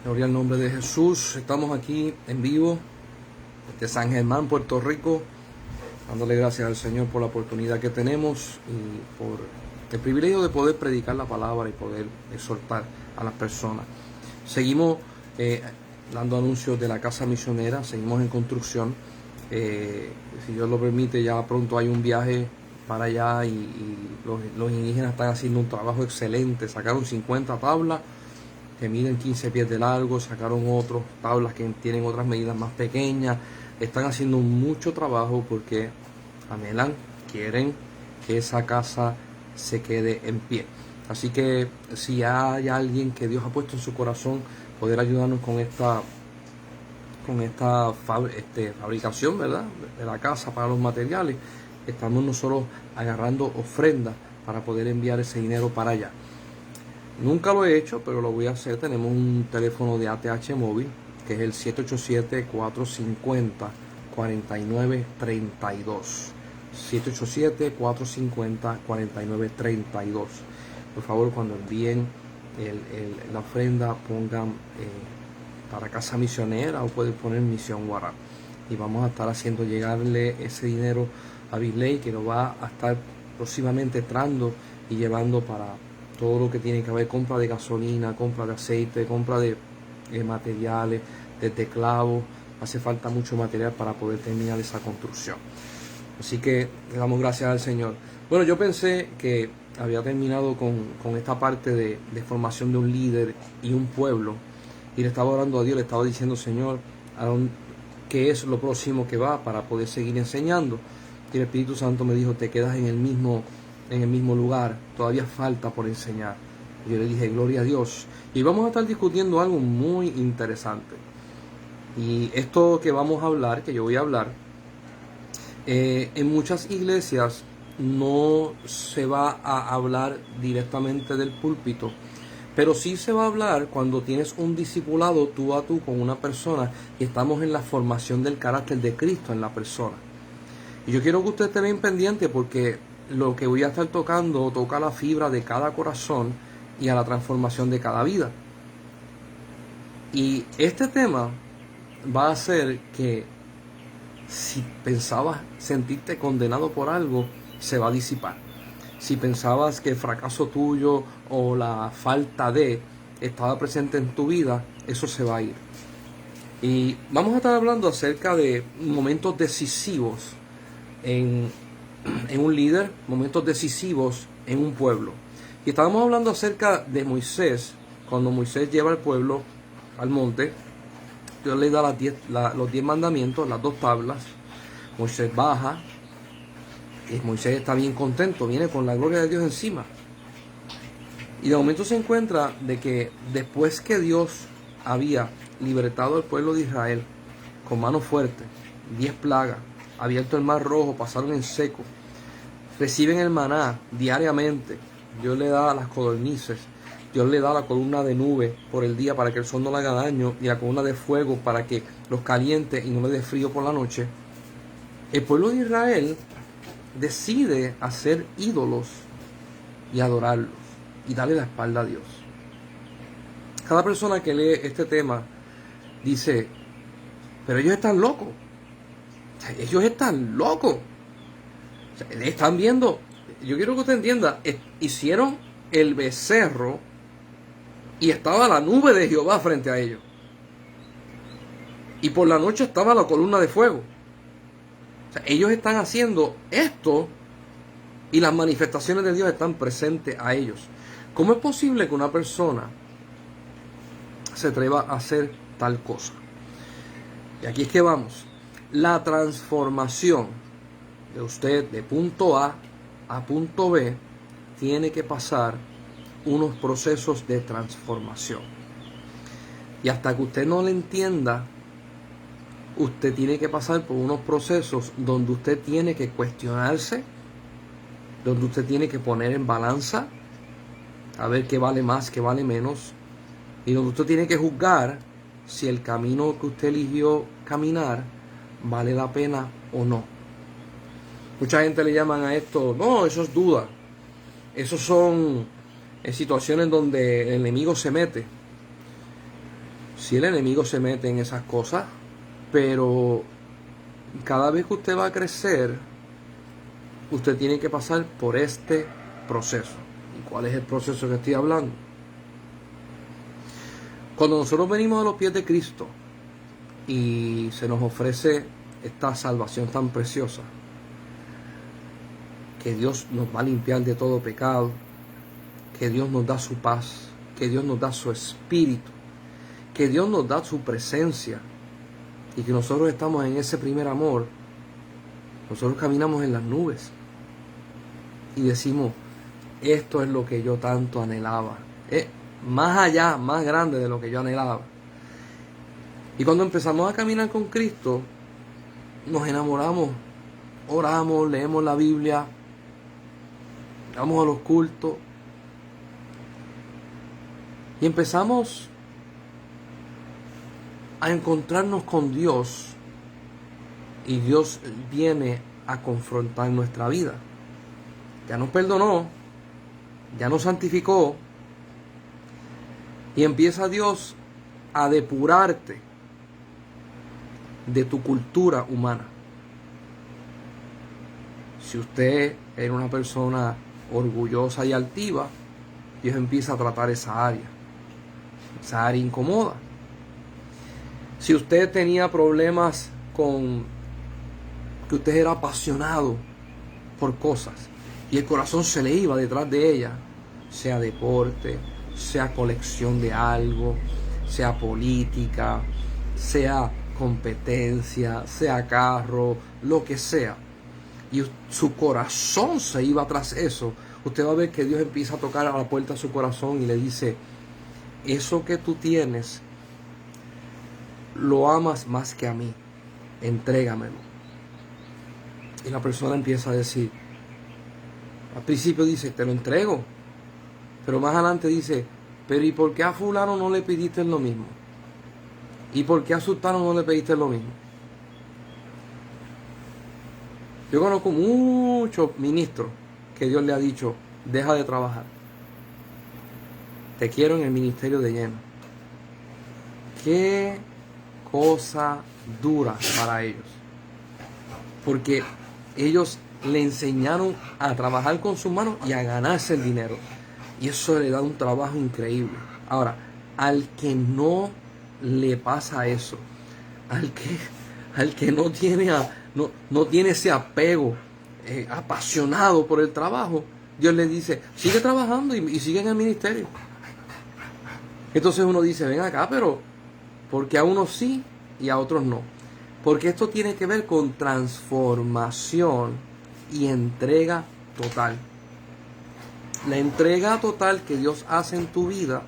Gloria al nombre de Jesús. Estamos aquí en vivo desde San Germán, Puerto Rico, dándole gracias al Señor por la oportunidad que tenemos y por el privilegio de poder predicar la palabra y poder exhortar a las personas. Seguimos dando anuncios de la casa misionera, seguimos en construcción. Si Dios lo permite, ya pronto hay un viaje para allá y los indígenas están haciendo un trabajo excelente. Sacaron 50 tablas que miden 15 pies de largo, sacaron otras tablas que tienen otras medidas más pequeñas. Están haciendo mucho trabajo porque anhelan, quieren que esa casa se quede en pie. Así que si hay alguien que Dios ha puesto en su corazón poder ayudarnos con esta fabricación, ¿verdad?, de la casa para los materiales, estamos nosotros agarrando ofrendas para poder enviar ese dinero para allá. Nunca lo he hecho, pero lo voy a hacer. Tenemos un teléfono de ATH móvil, que es el 787-450-4932. 787-450-4932. Por favor, cuando envíen la ofrenda, pongan para Casa Misionera o pueden poner Misión Guará. Y vamos a estar haciendo llegarle ese dinero a Bisley, que lo va a estar próximamente entrando y llevando para todo lo que tiene que ver: compra de gasolina, compra de aceite, compra de materiales, de teclados. Hace falta mucho material para poder terminar esa construcción. Así que le damos gracias al Señor. Bueno, yo pensé que había terminado con esta parte de formación de un líder y un pueblo. Y le estaba orando a Dios, le estaba diciendo: Señor, ¿qué es lo próximo que va para poder seguir enseñando? Y el Espíritu Santo me dijo: te quedas en el mismo lugar, todavía falta por enseñar. Y yo le dije: gloria a Dios. Y vamos a estar discutiendo algo muy interesante. Y esto que vamos a hablar, que yo voy a hablar, en muchas iglesias no se va a hablar directamente del púlpito, pero sí se va a hablar cuando tienes un discipulado tú a tú con una persona y estamos en la formación del carácter de Cristo en la persona. Y yo quiero que usted esté bien pendiente, porque lo que voy a estar tocando toca la fibra de cada corazón y a la transformación de cada vida. Y este tema va a hacer que, si pensabas sentirte condenado por algo, se va a disipar. Si pensabas que el fracaso tuyo o la falta de estaba presente en tu vida, eso se va a ir. Y vamos a estar hablando acerca de momentos decisivos en un líder, momentos decisivos en un pueblo. Y estábamos hablando acerca de Moisés. Cuando Moisés lleva al pueblo al monte, Dios le da los 10 mandamientos, las 2 tablas. Moisés baja y Moisés está bien contento, viene con la gloria de Dios encima. Y de momento se encuentra de que después que Dios había libertado al pueblo de Israel con mano fuerte, 10 plagas, abierto el mar rojo, pasaron en seco, reciben el maná diariamente, Dios le da las codornices, Dios le da la columna de nube por el día para que el sol no le haga daño, y la columna de fuego para que los caliente y no le dé frío por la noche. El pueblo de Israel decide hacer ídolos y adorarlos y darle la espalda a Dios. Cada persona que lee este tema dice: pero ellos están locos. Ellos están locos. O sea, están viendo. Yo quiero que usted entienda: hicieron el becerro y estaba la nube de Jehová frente a ellos. Y por la noche estaba la columna de fuego. O sea, ellos están haciendo esto y las manifestaciones de Dios están presentes a ellos. ¿Cómo es posible que una persona se atreva a hacer tal cosa? Y aquí es que vamos. La transformación de usted de punto A a punto B tiene que pasar unos procesos de transformación. Y hasta que usted no lo entienda, usted tiene que pasar por unos procesos donde usted tiene que cuestionarse, donde usted tiene que poner en balanza a ver qué vale más, qué vale menos, y donde usted tiene que juzgar si el camino que usted eligió caminar vale la pena o no. Mucha gente le llaman a esto: no, eso es duda. Esos son situaciones donde el enemigo se mete. Si el enemigo se mete en esas cosas, pero cada vez que usted va a crecer, usted tiene que pasar por este proceso. ¿Y cuál es el proceso que estoy hablando? Cuando nosotros venimos a los pies de Cristo y se nos ofrece esta salvación tan preciosa, que Dios nos va a limpiar de todo pecado, que Dios nos da su paz, que Dios nos da su espíritu, que Dios nos da su presencia, y que nosotros estamos en ese primer amor, nosotros caminamos en las nubes y decimos, esto es lo que yo tanto anhelaba, más allá, más grande de lo que yo anhelaba. Y cuando empezamos a caminar con Cristo, nos enamoramos, oramos, leemos la Biblia, vamos a los cultos y empezamos a encontrarnos con Dios, y Dios viene a confrontar nuestra vida. Ya nos perdonó, ya nos santificó, y empieza Dios a depurarte de tu cultura humana. Si usted era una persona orgullosa y altiva, Dios empieza a tratar esa área incómoda. Si usted tenía problemas con que usted era apasionado por cosas y el corazón se le iba detrás de ella, sea deporte, sea colección de algo, sea política, sea competencia, sea carro, lo que sea, y su corazón se iba tras eso, usted va a ver que Dios empieza a tocar a la puerta de su corazón y le dice, eso que tú tienes, lo amas más que a mí, entrégamelo. Y la persona empieza a decir, al principio dice, te lo entrego, pero más adelante dice, pero ¿y por qué a fulano no le pediste lo mismo? ¿Y por qué a sultano no le pediste lo mismo? Yo conozco muchos ministros que Dios le ha dicho, deja de trabajar, te quiero en el ministerio de lleno. Qué cosa dura para ellos, porque ellos le enseñaron a trabajar con sus manos y a ganarse el dinero, y eso le da un trabajo increíble. Ahora, al que no le pasa eso, al que no tiene no tiene ese apego apasionado por el trabajo, Dios le dice, sigue trabajando y sigue en el ministerio. Entonces uno dice, ven acá, pero porque a unos sí y a otros no. Porque esto tiene que ver con transformación y entrega total. La entrega total que Dios hace en tu vida,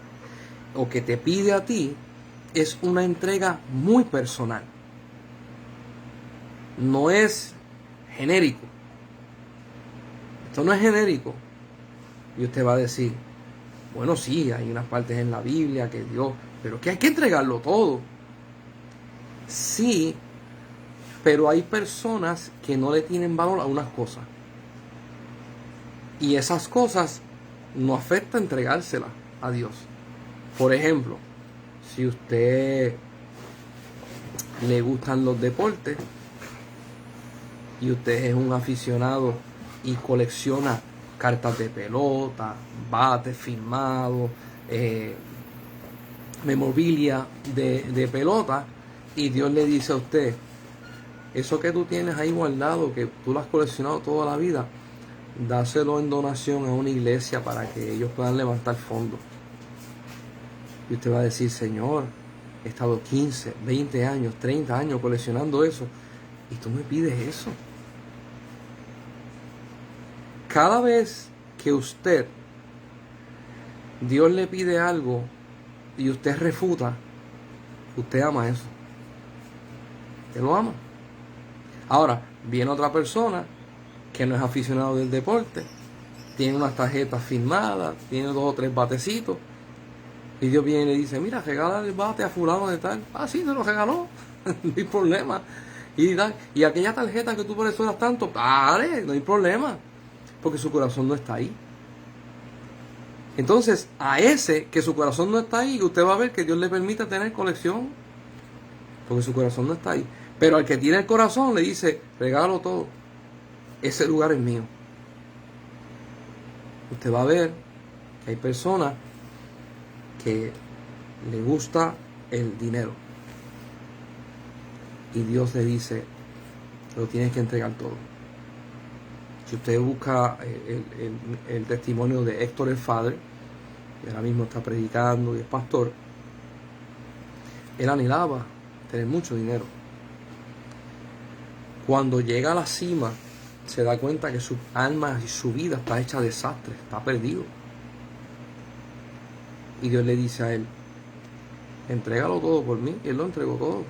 o que te pide a ti, es una entrega muy personal. No es genérico. Esto no es genérico. Y usted va a decir, bueno, sí, hay unas partes en la Biblia que Dios, pero que hay que entregarlo todo. Sí, pero hay personas que no le tienen valor a unas cosas. Y esas cosas no afecta entregárselas a Dios. Por ejemplo, si usted le gustan los deportes y usted es un aficionado y colecciona cartas de pelota, bates firmados, memorabilia de pelota, y Dios le dice a usted, eso que tú tienes ahí guardado, que tú lo has coleccionado toda la vida, dáselo en donación a una iglesia para que ellos puedan levantar fondos. Y usted va a decir, Señor, he estado 15, 20 años, 30 años coleccionando eso, y tú me pides eso. Cada vez que Dios le pide algo y usted refuta, usted ama eso. Usted lo ama. Ahora, viene otra persona que no es aficionado del deporte, tiene unas tarjetas firmadas, tiene 2 o 3 batecitos, y Dios viene y le dice, mira, regala el bate a fulano de tal. Ah, sí, se lo regaló, no hay problema. Y aquella tarjeta que tú coleccionas tanto, dale, no hay problema, porque su corazón no está ahí. Entonces, a ese que su corazón no está ahí, usted va a ver que Dios le permite tener colección, porque su corazón no está ahí. Pero al que tiene el corazón le dice, regalo todo, ese lugar es mío. Usted va a ver que hay personas que le gusta el dinero. Y Dios le dice, lo tienes que entregar todo. Si usted busca el testimonio de Héctor el Father, que ahora mismo está predicando y es pastor, él anhelaba tener mucho dinero. Cuando llega a la cima, se da cuenta que su alma y su vida está hecha de desastre, está perdido. Y Dios le dice a él, entrégalo todo por mí, y él lo entregó todo.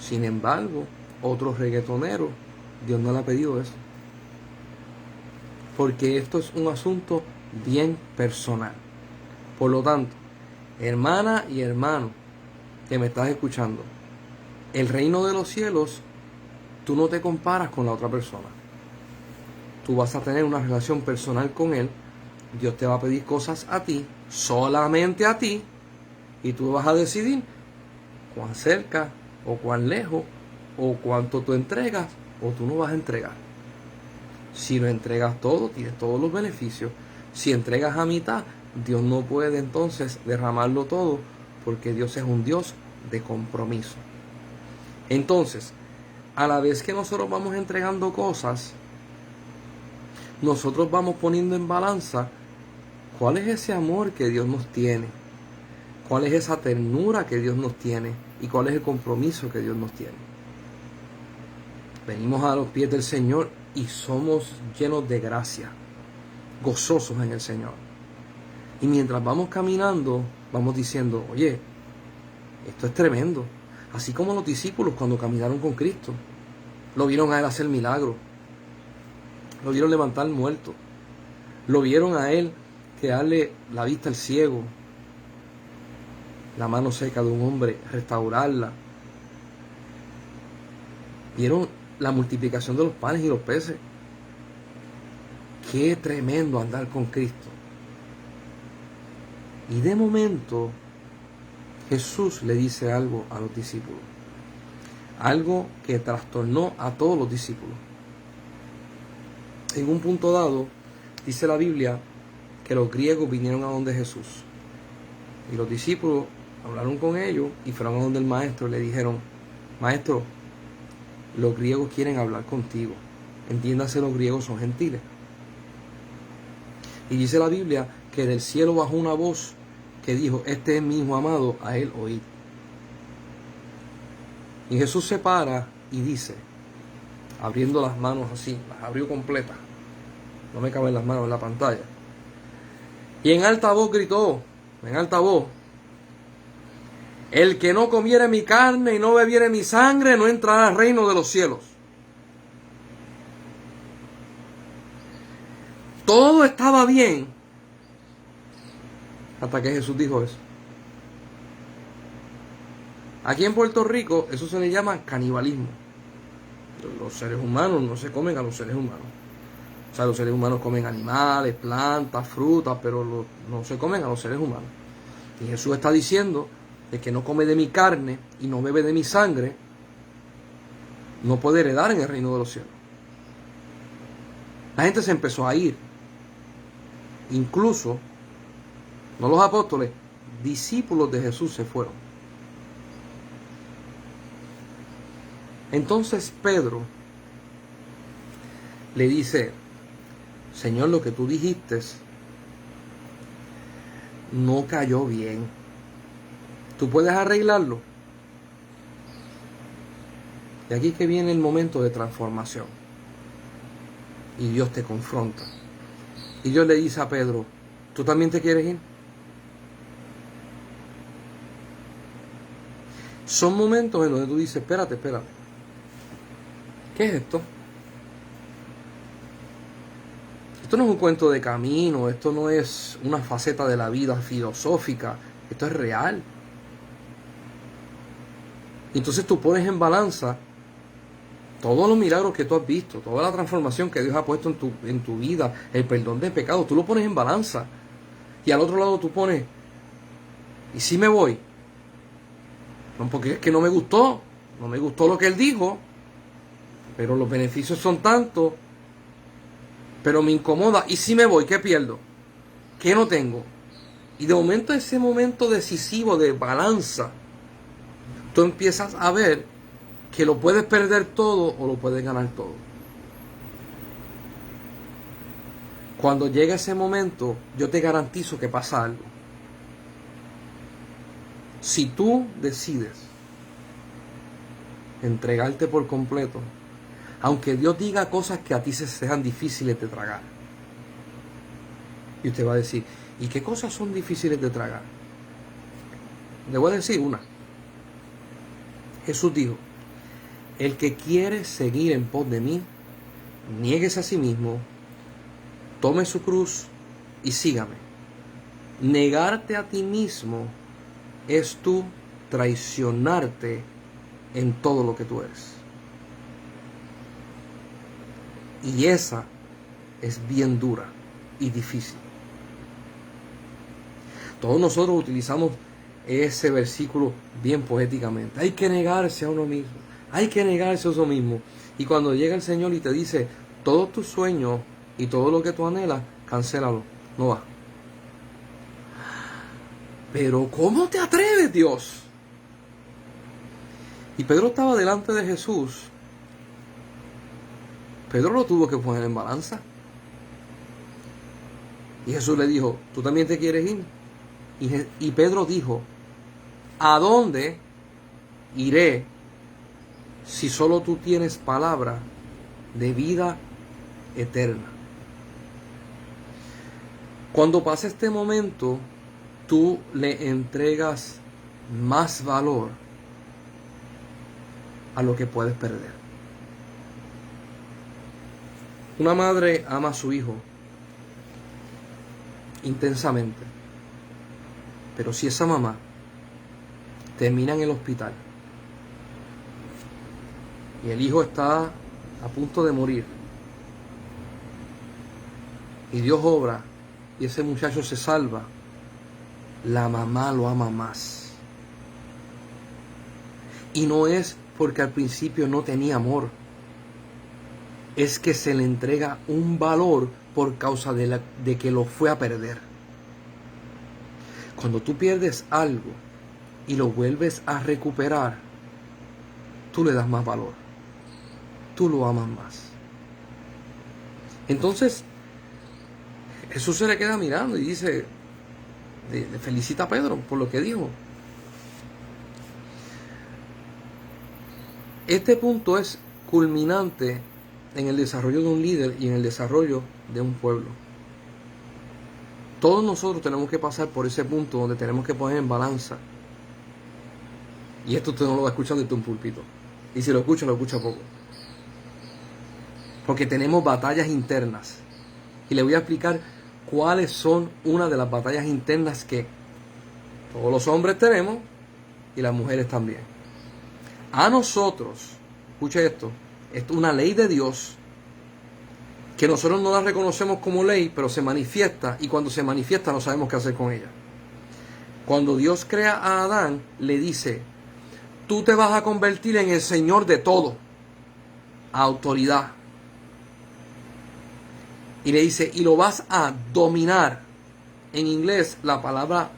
Sin embargo, otro reggaetonero, Dios no le ha pedido eso. Porque esto es un asunto bien personal. Por lo tanto, hermana y hermano que me estás escuchando, el reino de los cielos, tú no te comparas con la otra persona. Tú vas a tener una relación personal con Él. Dios te va a pedir cosas a ti, solamente a ti, y tú vas a decidir cuán cerca o cuán lejos o cuánto tú entregas o tú no vas a entregar. Si lo entregas todo, tienes todos los beneficios. Si entregas a mitad, Dios no puede entonces derramarlo todo, porque Dios es un Dios de compromiso. Entonces, a la vez que nosotros vamos entregando cosas, nosotros vamos poniendo en balanza cuál es ese amor que Dios nos tiene, cuál es esa ternura que Dios nos tiene y cuál es el compromiso que Dios nos tiene. Venimos a los pies del Señor y somos llenos de gracia, gozosos en el Señor. Y mientras vamos caminando, vamos diciendo, oye, esto es tremendo. Así como los discípulos cuando caminaron con Cristo, lo vieron a Él hacer milagros, lo vieron levantar muertos, lo vieron a Él darle la vista al ciego, la mano seca de un hombre, restaurarla. Vieron la multiplicación de los panes y los peces. Qué tremendo andar con Cristo. Y de momento Jesús le dice algo a los discípulos, algo que trastornó a todos los discípulos. En un punto dado, dice la Biblia que los griegos vinieron a donde Jesús. Y los discípulos hablaron con ellos y fueron a donde el maestro y le dijeron, maestro, los griegos quieren hablar contigo. Entiéndase, los griegos son gentiles. Y dice la Biblia que del cielo bajó una voz que dijo, este es mi hijo amado, a él oíd. Y Jesús se para y dice, abriendo las manos así, las abrió completas, no me caben las manos en la pantalla, y en alta voz gritó, en alta voz, el que no comiere mi carne y no bebiere mi sangre no entrará al reino de los cielos. Todo estaba bien hasta que Jesús dijo eso. Aquí en Puerto Rico eso se le llama canibalismo. Los seres humanos no se comen a los seres humanos. O sea, los seres humanos comen animales, plantas, frutas, pero no se comen a los seres humanos. Y Jesús está diciendo de que no come de mi carne y no bebe de mi sangre, no puede heredar en el reino de los cielos. La gente se empezó a ir. Incluso, no los apóstoles, discípulos de Jesús se fueron. Entonces Pedro le dice, Señor, lo que tú dijiste no cayó bien. ¿Tú puedes arreglarlo? Y aquí es que viene el momento de transformación. Y Dios te confronta. Y Dios le dice a Pedro, ¿tú también te quieres ir? Son momentos en donde tú dices, espérate. ¿Qué es esto? Esto no es un cuento de camino, esto no es una faceta de la vida filosófica, esto es real. Entonces tú pones en balanza todos los milagros que tú has visto, toda la transformación que Dios ha puesto en tu vida, el perdón de pecados, tú lo pones en balanza. Y al otro lado tú pones, ¿y si me voy? No, porque es que no me gustó lo que él dijo, pero los beneficios son tantos, pero me incomoda. ¿Y si me voy? ¿Qué pierdo? ¿Qué no tengo? Y de momento, ese momento decisivo de balanza, tú empiezas a ver que lo puedes perder todo o lo puedes ganar todo. Cuando llega ese momento, yo te garantizo que pasa algo. Si tú decides entregarte por completo, aunque Dios diga cosas que a ti se sean difíciles de tragar, y usted va a decir, ¿y qué cosas son difíciles de tragar? Le voy a decir una. Jesús dijo, el que quiere seguir en pos de mí, niéguese a sí mismo, tome su cruz y sígame. Negarte a ti mismo es tú traicionarte en todo lo que tú eres. Y esa es bien dura y difícil. Todos nosotros utilizamos ese versículo bien poéticamente. Hay que negarse a uno mismo. Hay que negarse a uno mismo. Y cuando llega el Señor y te dice, todos tus sueños y todo lo que tú anhelas, cancélalo. No va. Pero ¿cómo te atreves, Dios? Y Pedro estaba delante de Jesús. Pedro lo tuvo que poner en balanza. Y Jesús le dijo, ¿tú también te quieres ir? Y Pedro dijo, ¿a dónde iré si solo tú tienes palabra de vida eterna? Cuando pasa este momento, tú le entregas más valor a lo que puedes perder. Una madre ama a su hijo intensamente, pero si esa mamá termina en el hospital y el hijo está a punto de morir y Dios obra y ese muchacho se salva, la mamá lo ama más. Y no es porque al principio no tenía amor, es que se le entrega un valor por causa de que lo fue a perder. Cuando tú pierdes algo y lo vuelves a recuperar, tú le das más valor. Tú lo amas más. Entonces, Jesús se le queda mirando y dice, le felicita a Pedro por lo que dijo. Este punto es culminante en el desarrollo de un líder y en el desarrollo de un pueblo. Todos nosotros tenemos que pasar por ese punto donde tenemos que poner en balanza. Y esto usted no lo va a escuchar desde un púlpito. Y si lo escucha poco. Porque tenemos batallas internas. Y le voy a explicar cuáles son una de las batallas internas que todos los hombres tenemos y las mujeres también. A nosotros, escuche esto, es una ley de Dios que nosotros no la reconocemos como ley, pero se manifiesta, y cuando se manifiesta no sabemos qué hacer con ella. Cuando Dios crea a Adán, le dice, tú te vas a convertir en el Señor de todo, autoridad. Y le dice, y lo vas a dominar. En inglés la palabra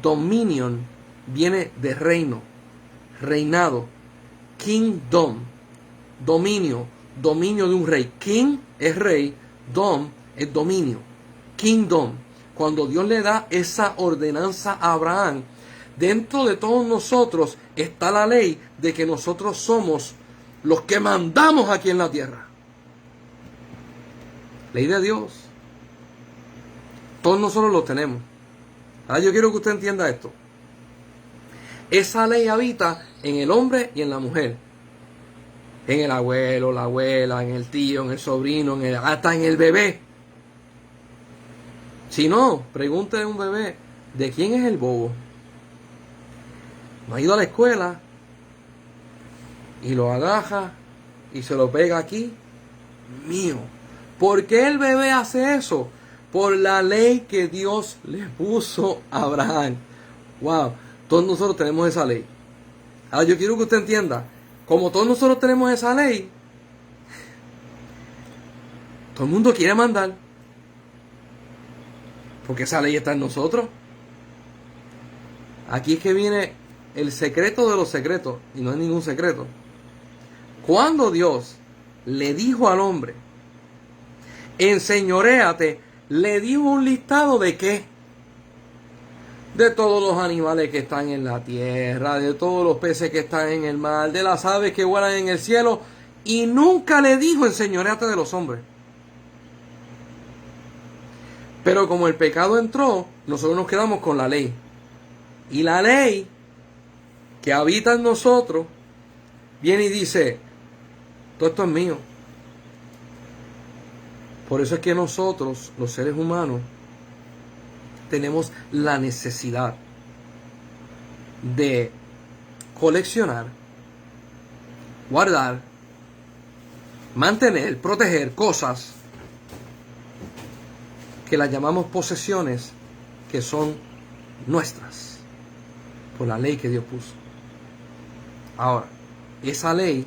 dominion viene de reino, reinado, kingdom, dominio de un rey. King es rey, dom es dominio, kingdom. Cuando Dios le da esa ordenanza a Abraham, dentro de todos nosotros está la ley de que nosotros somos los que mandamos aquí en la tierra. Ley de Dios. Todos nosotros lo tenemos. Ahora yo quiero que usted entienda esto. Esa ley habita en el hombre y en la mujer. En el abuelo, la abuela, en el tío, en el sobrino, hasta en el bebé. Si no, pregúntele a un bebé, ¿de quién es el bobo? No ha ido a la escuela y lo agaja y se lo pega aquí. Mío. ¿Por qué el bebé hace eso? por la ley que Dios le puso a Abraham. Wow, todos nosotros tenemos esa ley. Ahora yo quiero que usted entienda, como todos nosotros tenemos esa ley, todo el mundo quiere mandar, porque esa ley está en nosotros. Aquí es que viene el secreto de los secretos, y no es ningún secreto. Cuando Dios le dijo al hombre, enseñoréate, le dijo un listado de qué. De todos los animales que están en la tierra, de todos los peces que están en el mar, de las aves que vuelan en el cielo, y nunca le dijo enseñoréate de los hombres. Pero como el pecado entró, nosotros nos quedamos con la ley. Y la ley que habita en nosotros viene y dice, todo esto es mío. Por eso es que nosotros, los seres humanos, tenemos la necesidad de coleccionar, guardar, mantener, proteger cosas que las llamamos posesiones, que son nuestras por la ley que Dios puso. Ahora, esa ley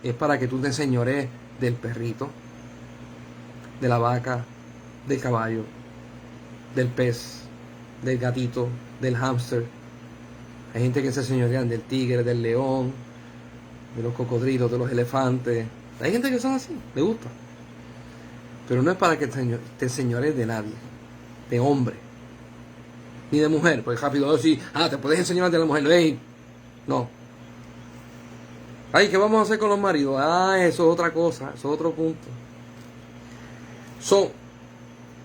es para que tú te enseñores del perrito, de la vaca, del caballo, del pez, del gatito, del hámster. Hay gente que se enseñorean del tigre, del león, de los cocodrilos, de los elefantes. Hay gente que son así, le gusta. Pero no es para que te enseñores de nadie, de hombre, ni de mujer, porque rápido decir, te puedes enseñar de la mujer. Hey, no. Ay, ¿qué vamos a hacer con los maridos? Eso es otra cosa, eso es otro punto.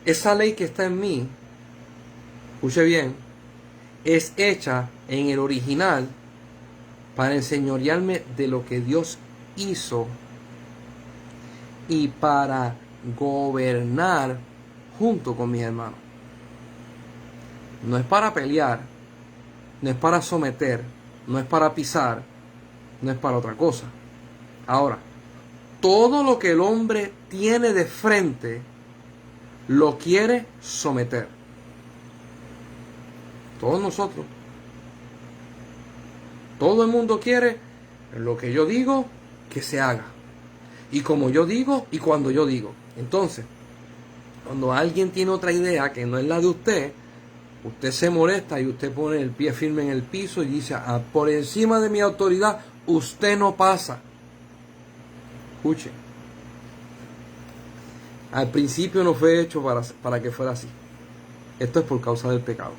Esa ley que está en mí, escuche bien, es hecha en el original para enseñorearme de lo que Dios hizo y para gobernar junto con mis hermanos. No es para pelear, no es para someter, no es para pisar, no es para otra cosa. Ahora, todo lo que el hombre tiene de frente lo quiere someter. Todos nosotros. Todo el mundo quiere lo que yo digo que se haga. Y como yo digo y cuando yo digo. Entonces, cuando alguien tiene otra idea que no es la de usted, usted se molesta y usted pone el pie firme en el piso y dice, por encima de mi autoridad, usted no pasa. Escuche. Al principio no fue hecho para que fuera así. Esto es por causa del pecado.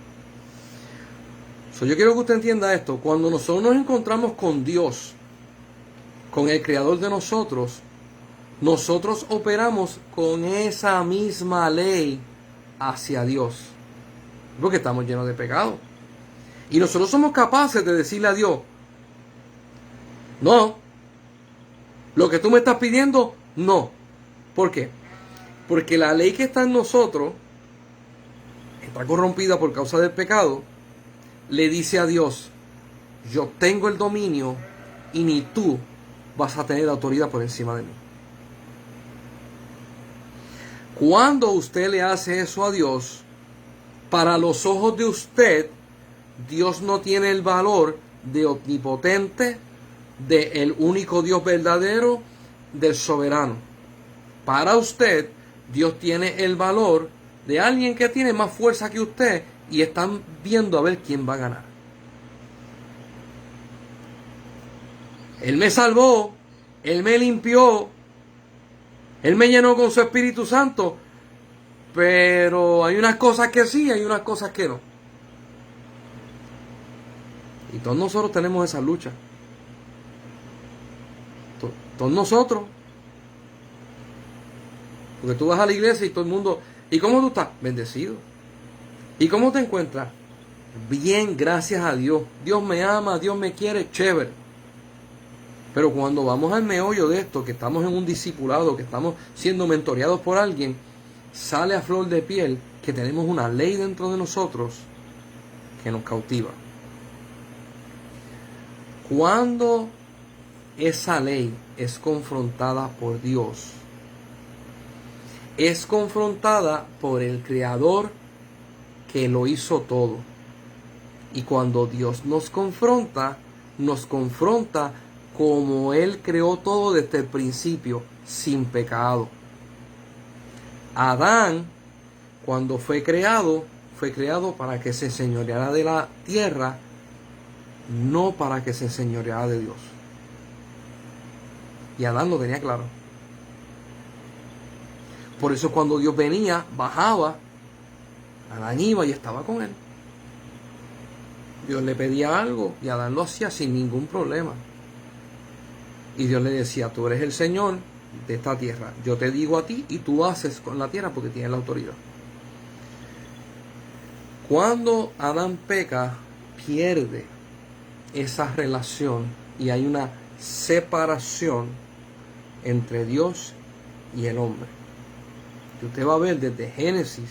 Yo quiero que usted entienda esto. Cuando nosotros nos encontramos con Dios, con el Creador de nosotros, nosotros operamos con esa misma ley hacia Dios. Porque estamos llenos de pecado. Y nosotros somos capaces de decirle a Dios, no, lo que tú me estás pidiendo, no. ¿Por qué? Porque la ley que está en nosotros, está corrompida por causa del pecado, le dice a Dios, yo tengo el dominio y ni tú vas a tener autoridad por encima de mí. Cuando usted le hace eso a Dios, para los ojos de usted, Dios no tiene el valor de omnipotente, de el único Dios verdadero, del soberano. Para usted, Dios tiene el valor de alguien que tiene más fuerza que usted y están viendo a ver quién va a ganar. Él me salvó, Él me limpió, Él me llenó con su Espíritu Santo, pero hay unas cosas que sí, hay unas cosas que no. Y todos nosotros tenemos esa lucha. Todos nosotros. Porque tú vas a la iglesia y todo el mundo... ¿Y cómo tú estás? Bendecido. ¿Y cómo te encuentras? Bien, gracias a Dios. Dios me ama, Dios me quiere, chévere. Pero cuando vamos al meollo de esto, que estamos en un discipulado, que estamos siendo mentoreados por alguien, sale a flor de piel que tenemos una ley dentro de nosotros que nos cautiva. Cuando esa ley es confrontada por Dios, es confrontada por el Creador que lo hizo todo. Y cuando Dios nos confronta como Él creó todo desde el principio, sin pecado. Adán, cuando fue creado para que se enseñoreara de la tierra, no para que se enseñoreara de Dios. Y Adán lo tenía claro. Por eso cuando Dios venía, bajaba, Adán iba y estaba con él. Dios le pedía algo y Adán lo hacía sin ningún problema. Y Dios le decía, tú eres el Señor de esta tierra. Yo te digo a ti y tú haces con la tierra porque tienes la autoridad. Cuando Adán peca, pierde esa relación y hay una separación entre Dios y el hombre. Y usted va a ver desde Génesis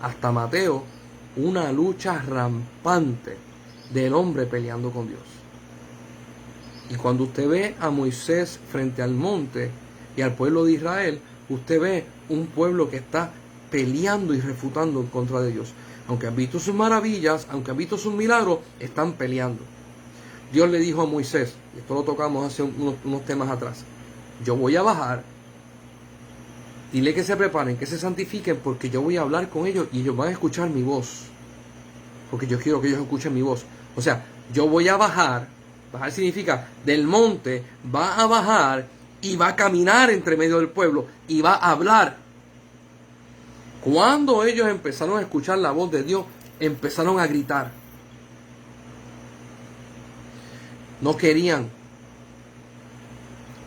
hasta Mateo una lucha rampante del hombre peleando con Dios. Y cuando usted ve a Moisés frente al monte y al pueblo de Israel, usted ve un pueblo que está peleando y refutando en contra de Dios. Aunque han visto sus maravillas, aunque han visto sus milagros, están peleando. Dios le dijo a Moisés, y esto lo tocamos hace unos temas atrás, yo voy a bajar, dile que se preparen, que se santifiquen, porque yo voy a hablar con ellos y ellos van a escuchar mi voz. Porque yo quiero que ellos escuchen mi voz. O sea, yo voy a bajar, bajar significa del monte, va a bajar y va a caminar entre medio del pueblo y va a hablar. Cuando ellos empezaron a escuchar la voz de Dios, empezaron a gritar. No querían.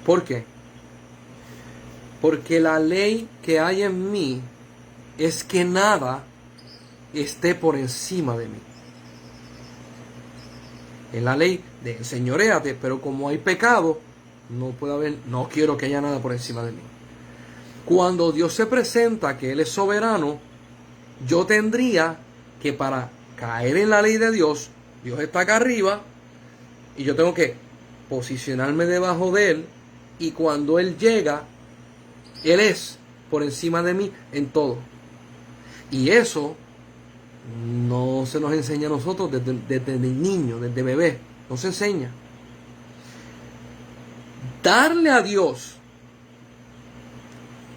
¿Por qué? Porque la ley que hay en mí es que nada esté por encima de mí. Es la ley de enseñoréate, pero como hay pecado, no quiero que haya nada por encima de mí. Cuando Dios se presenta, que Él es soberano, yo tendría que, para caer en la ley de Dios, Dios está acá arriba, y yo tengo que posicionarme debajo de Él, y cuando Él llega, Él es por encima de mí en todo. Y eso no se nos enseña a nosotros desde niño, desde bebé. No se enseña. Darle a Dios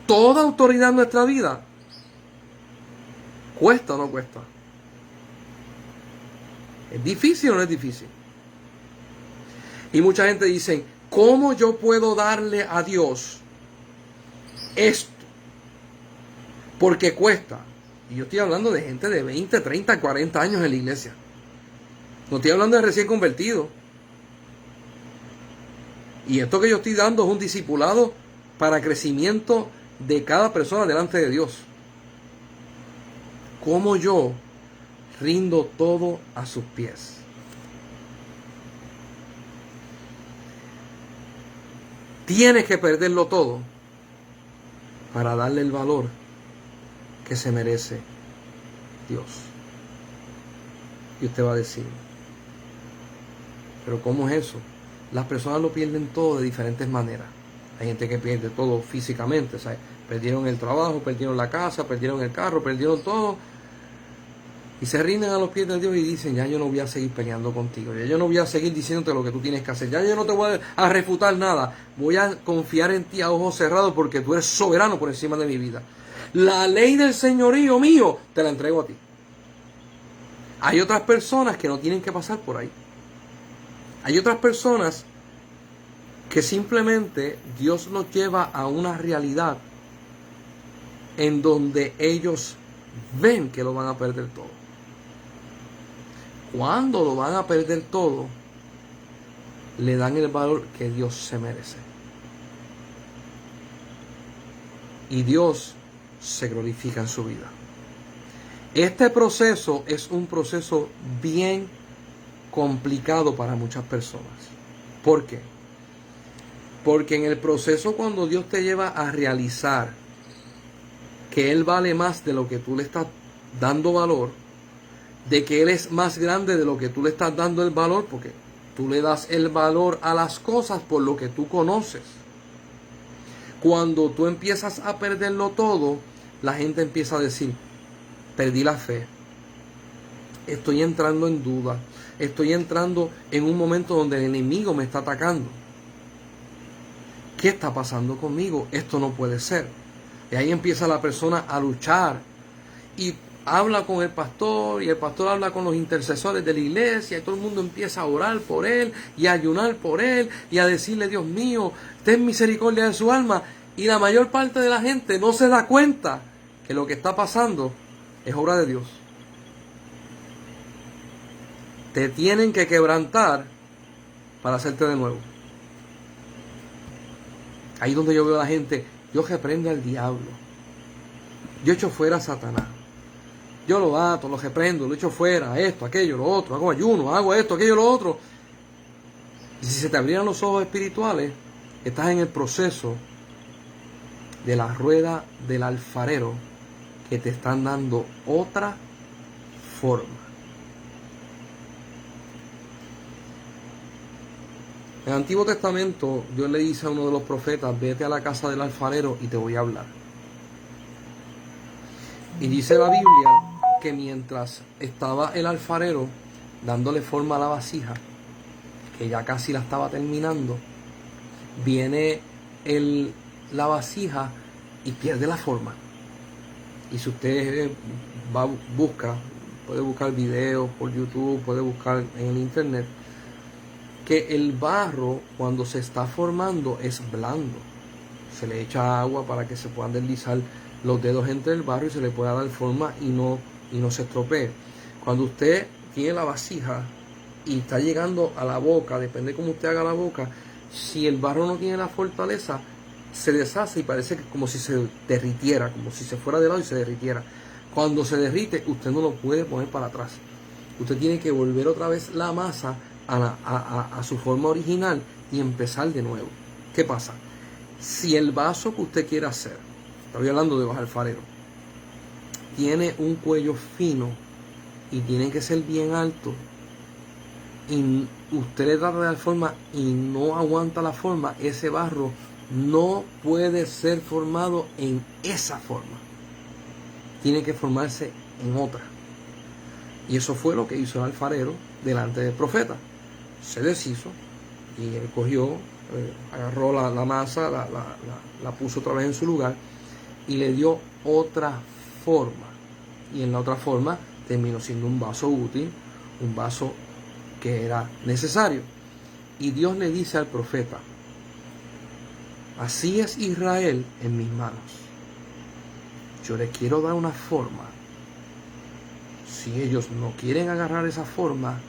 toda autoridad en nuestra vida, ¿cuesta o no cuesta? ¿Es difícil o no es difícil? Y mucha gente dice, ¿cómo yo puedo darle a Dios esto? Porque cuesta. Y yo estoy hablando de gente de 20, 30, 40 años en la iglesia. No estoy hablando de recién convertido. Y esto que yo estoy dando es un discipulado para crecimiento de cada persona delante de Dios. ¿Cómo yo rindo todo a sus pies? Tienes que perderlo todo para darle el valor que se merece Dios. Y usted va a decir, ¿pero cómo es eso? Las personas lo pierden todo de diferentes maneras. Hay gente que pierde todo físicamente, ¿sabes? Perdieron el trabajo, perdieron la casa, perdieron el carro, perdieron todo. Y se rinden a los pies de Dios y dicen, ya yo no voy a seguir peleando contigo, ya yo no voy a seguir diciéndote lo que tú tienes que hacer, ya yo no te voy a refutar nada, voy a confiar en ti a ojos cerrados porque tú eres soberano por encima de mi vida. La ley del señorío mío te la entrego a ti. Hay otras personas que no tienen que pasar por ahí. Hay otras personas que simplemente Dios los lleva a una realidad en donde ellos ven que lo van a perder todo. Cuando lo van a perder todo, le dan el valor que Dios se merece. Y Dios se glorifica en su vida. Este proceso es un proceso bien complicado para muchas personas. ¿Por qué? Porque en el proceso, cuando Dios te lleva a realizar que Él vale más de lo que tú le estás dando valor, de que Él es más grande de lo que tú le estás dando el valor, porque tú le das el valor a las cosas por lo que tú conoces. Cuando tú empiezas a perderlo todo, la gente empieza a decir, perdí la fe, estoy entrando en duda, estoy entrando en un momento donde el enemigo me está atacando. ¿Qué está pasando conmigo? Esto no puede ser. Y ahí empieza la persona a luchar y habla con el pastor, y el pastor habla con los intercesores de la iglesia, y todo el mundo empieza a orar por él y a ayunar por él y a decirle, Dios mío, ten misericordia de su alma. Y la mayor parte de la gente no se da cuenta que lo que está pasando es obra de Dios. Te tienen que quebrantar para hacerte de nuevo. Ahí es donde yo veo a la gente, yo reprendo al diablo, yo echo fuera a Satanás, yo lo ato, lo reprendo, lo echo fuera, esto, aquello, lo otro, hago ayuno, hago esto, aquello, lo otro. Y si se te abrieran los ojos espirituales, estás en el proceso de la rueda del alfarero, que te están dando otra forma. En el Antiguo Testamento, Dios le dice a uno de los profetas, vete a la casa del alfarero y te voy a hablar. Y dice la Biblia que mientras estaba el alfarero dándole forma a la vasija, que ya casi la estaba terminando, viene la vasija y pierde la forma. Y si usted puede buscar videos por YouTube, puede buscar en el internet, que el barro cuando se está formando es blando. Se le echa agua para que se puedan deslizar los dedos entre el barro y se le pueda dar forma y no se estropee. Cuando usted tiene la vasija y está llegando a la boca, depende de cómo usted haga la boca, si el barro no tiene la fortaleza, se deshace y parece que como si se derritiera, como si se fuera de lado y se derritiera. Cuando se derrite, usted no lo puede poner para atrás. Usted tiene que volver otra vez la masa a su forma original y empezar de nuevo. ¿Qué pasa? Si el vaso que usted quiere hacer, estoy hablando de alfarero, tiene un cuello fino y tiene que ser bien alto, y usted le trata de dar forma y no aguanta la forma, ese barro no puede ser formado en esa forma. Tiene que formarse en otra. Y eso fue lo que hizo el alfarero delante del profeta. Se deshizo y él cogió, agarró la masa, la puso otra vez en su lugar y le dio otra forma. Y en la otra forma terminó siendo un vaso útil, un vaso que era necesario. Y Dios le dice al profeta, así es Israel en mis manos. Yo le quiero dar una forma. Si ellos no quieren agarrar esa forma,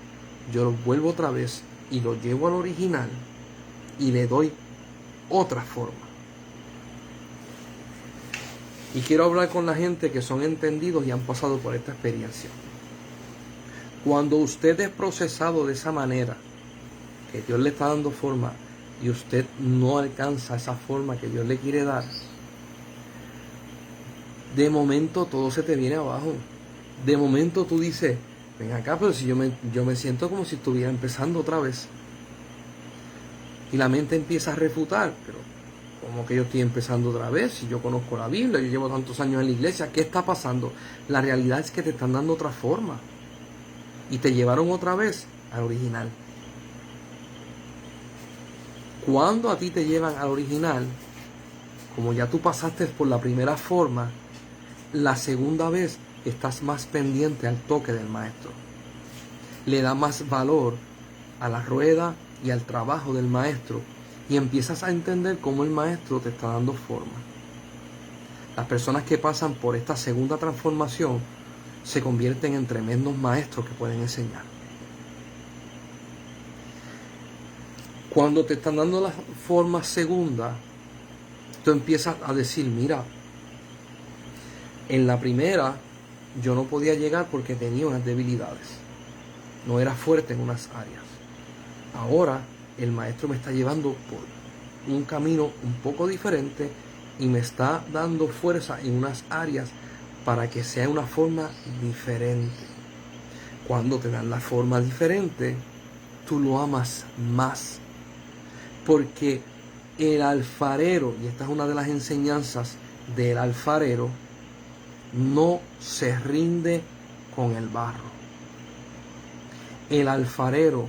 yo los vuelvo otra vez y los llevo al original y le doy otra forma. Y quiero hablar con la gente que son entendidos y han pasado por esta experiencia. Cuando usted es procesado de esa manera, que Dios le está dando forma y usted no alcanza esa forma que Dios le quiere dar, de momento todo se te viene abajo. De momento tú dices, ven acá, pero si yo me siento como si estuviera empezando otra vez. Y la mente empieza a refutar, pero ¿cómo que yo estoy empezando otra vez? Si yo conozco la Biblia, yo llevo tantos años en la iglesia, ¿qué está pasando? La realidad es que te están dando otra forma. Y te llevaron otra vez al original. Cuando a ti te llevan al original, como ya tú pasaste por la primera forma, la segunda vez estás más pendiente al toque del maestro. Le da más valor a la rueda y al trabajo del maestro y empiezas a entender cómo el maestro te está dando forma. Las personas que pasan por esta segunda transformación se convierten en tremendos maestros que pueden enseñar. Cuando te están dando la forma segunda, tú empiezas a decir, mira, en la primera yo no podía llegar porque tenía unas debilidades. No era fuerte en unas áreas. Ahora el maestro me está llevando por un camino un poco diferente y me está dando fuerza en unas áreas para que sea una forma diferente. Cuando te dan la forma diferente, tú lo amas más. Porque El alfarero, y esta es una de las enseñanzas del alfarero, no se rinde con el barro. El alfarero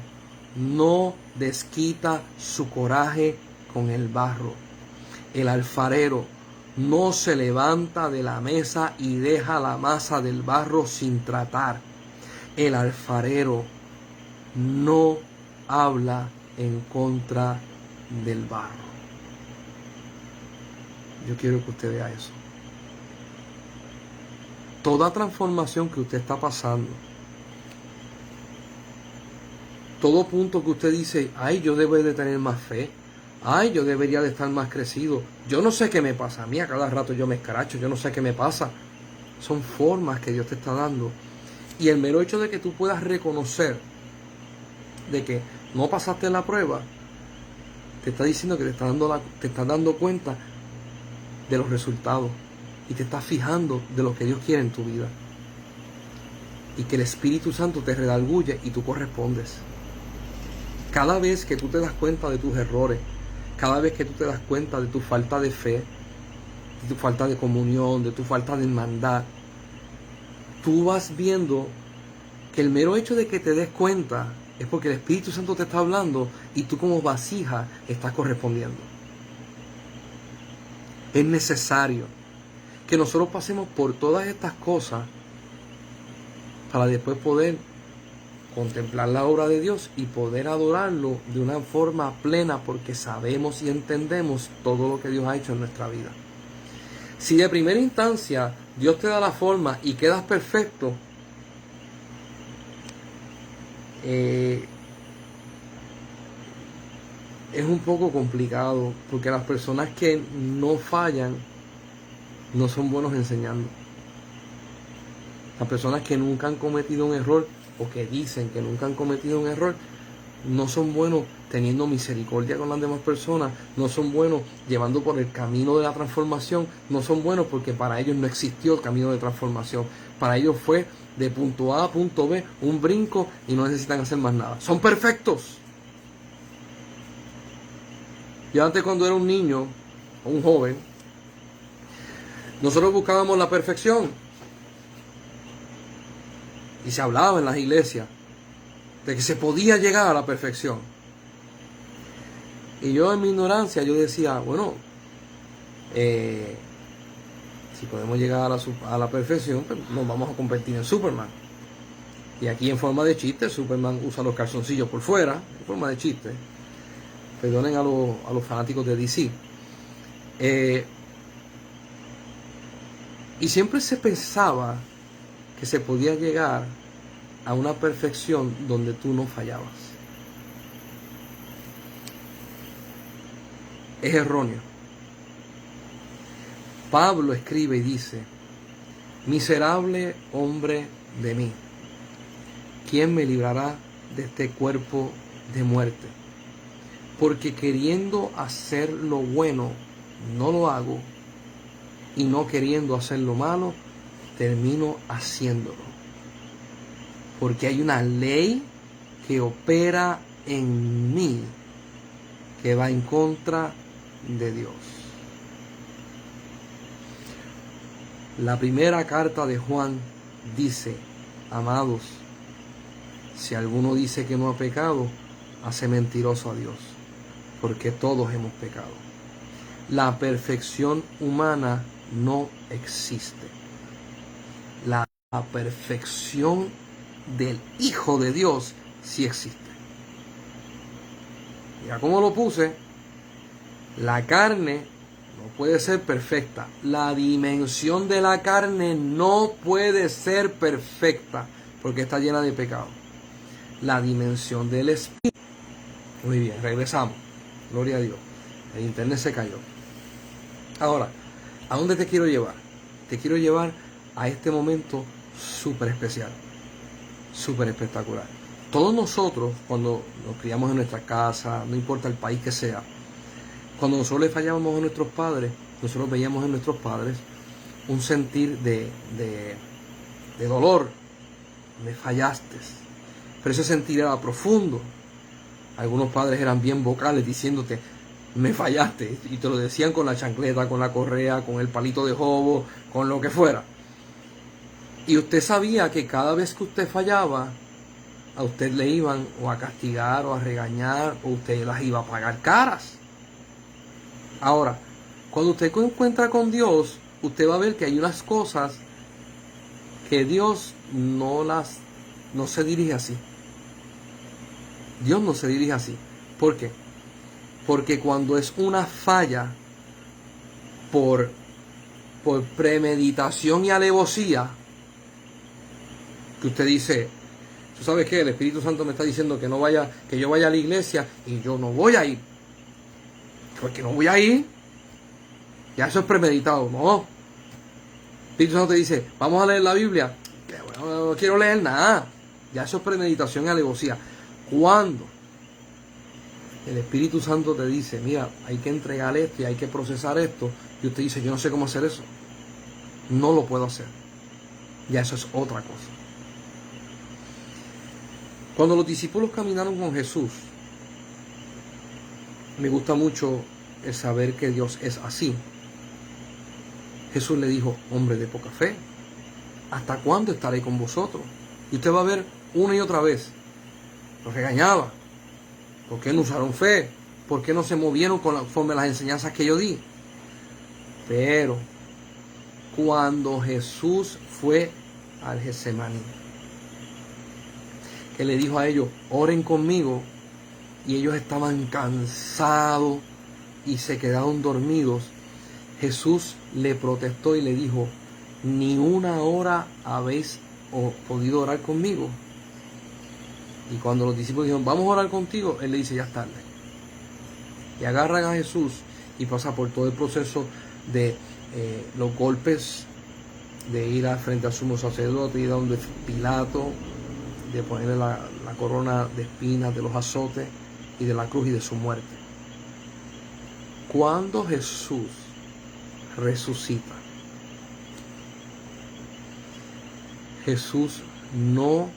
no desquita su coraje con el barro. El alfarero no se levanta de la mesa y deja la masa del barro sin tratar. El alfarero no habla en contra del barro. Yo quiero que usted vea eso. Toda transformación que usted está pasando, todo punto que usted dice, ay, yo debo de tener más fe, ay, yo debería de estar más crecido, yo no sé qué me pasa, a mí a cada rato yo me escracho, yo no sé qué me pasa. Son formas que Dios te está dando. Y el mero hecho de que tú puedas reconocer de que no pasaste la prueba, te está diciendo que te estás dando cuenta de los resultados y te estás fijando de lo que Dios quiere en tu vida. Y que el Espíritu Santo te redarguye y tú correspondes. Cada vez que tú te das cuenta de tus errores, cada vez que tú te das cuenta de tu falta de fe, de tu falta de comunión, de tu falta de hermandad, tú vas viendo que el mero hecho de que te des cuenta es porque el Espíritu Santo te está hablando y tú como vasija estás correspondiendo. Es necesario que nosotros pasemos por todas estas cosas para después poder contemplar la obra de Dios y poder adorarlo de una forma plena, porque sabemos y entendemos todo lo que Dios ha hecho en nuestra vida. Si de primera instancia Dios te da la forma y quedas perfecto, es un poco complicado, porque las personas que no fallan no son buenos enseñando. Las personas que nunca han cometido un error o que dicen que nunca han cometido un error no son buenos teniendo misericordia con las demás personas, no son buenos llevando por el camino de la transformación, no son buenos porque para ellos no existió el camino de transformación. Para ellos fue de punto A a punto B, un brinco, y no necesitan hacer más nada. Son perfectos. Yo antes, cuando era un niño o un joven, nosotros buscábamos la perfección. Y se hablaba en las iglesias de que se podía llegar a la perfección. Y yo en mi ignorancia, yo decía, bueno, si podemos llegar a la perfección, pues nos vamos a convertir en Superman. Y aquí, en forma de chiste, Superman usa los calzoncillos por fuera, en forma de chiste. Perdonen a los fanáticos de DC. Y siempre se pensaba que se podía llegar a una perfección donde tú no fallabas. Es erróneo. Pablo escribe y dice: miserable hombre de mí, ¿quién me librará de este cuerpo de muerte? Porque queriendo hacer lo bueno, no lo hago, y no queriendo hacer lo malo, termino haciéndolo. Porque hay una ley que opera en mí que va en contra de Dios. La primera carta de Juan dice: amados, si alguno dice que no ha pecado, hace mentiroso a Dios, porque todos hemos pecado. La perfección humana no existe. La perfección del Hijo de Dios sí existe. Mira cómo lo puse. La carne no puede ser perfecta. La dimensión de la carne no puede ser perfecta porque está llena de pecado. La dimensión del Espíritu. Muy bien, regresamos. Gloria a Dios. El internet se cayó. Ahora, ¿a dónde te quiero llevar? Te quiero llevar a este momento súper especial, súper espectacular. Todos nosotros, cuando nos criamos en nuestra casa, no importa el país que sea, cuando nosotros le fallábamos a nuestros padres, nosotros veíamos en nuestros padres un sentir de dolor. Me fallaste. Pero ese sentir era profundo. Algunos padres eran bien vocales diciéndote: me fallaste. Y te lo decían con la chancleta, con la correa, con el palito de jobo, con lo que fuera. Y usted sabía que cada vez que usted fallaba, a usted le iban o a castigar o a regañar, o usted las iba a pagar caras. Ahora, cuando usted se encuentra con Dios, usted va a ver que hay unas cosas que Dios no se dirige así. Dios no se dirige así. ¿Por qué? Porque cuando es una falla por premeditación y alevosía, que usted dice, ¿tú sabes qué? El Espíritu Santo me está diciendo que yo vaya a la iglesia y yo no voy a ir. Porque no voy a ir. Ya eso es premeditado, no. El Espíritu Santo te dice, vamos a leer la Biblia. Que bueno, no quiero leer nada. Ya eso es premeditación y alevosía. Cuando el Espíritu Santo te dice, mira, hay que entregar esto y hay que procesar esto, y usted dice, yo no sé cómo hacer eso, no lo puedo hacer, ya eso es otra cosa. Cuando los discípulos caminaron con Jesús, me gusta mucho el saber que Dios es así. Jesús le dijo, hombre de poca fe, ¿hasta cuándo estaré con vosotros? Y usted va a ver una y otra vez, los regañaba. ¿Por qué no usaron fe? ¿Por qué no se movieron conforme a las enseñanzas que yo di? Pero cuando Jesús fue al Getsemaní, que le dijo a ellos, oren conmigo, y ellos estaban cansados y se quedaron dormidos, Jesús le protestó y le dijo, ni una hora habéis podido orar conmigo. Y cuando los discípulos dijeron, vamos a orar contigo, él le dice, ya es tarde. Y agarran a Jesús y pasa por todo el proceso de los golpes, de ir frente al sumo sacerdote, ir a donde Pilato, de ponerle la corona de espinas, de los azotes y de la cruz y de su muerte. Cuando Jesús resucita, Jesús no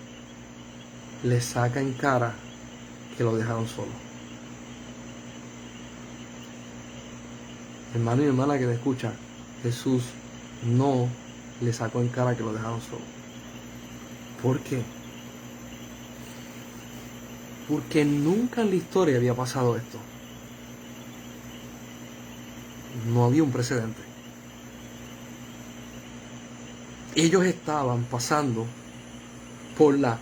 le saca en cara que lo dejaron solo. Hermano y hermana que me escucha, Jesús no le sacó en cara que lo dejaron solo. ¿Por qué? Porque nunca en la historia había pasado esto. No había un precedente. Ellos estaban pasando por la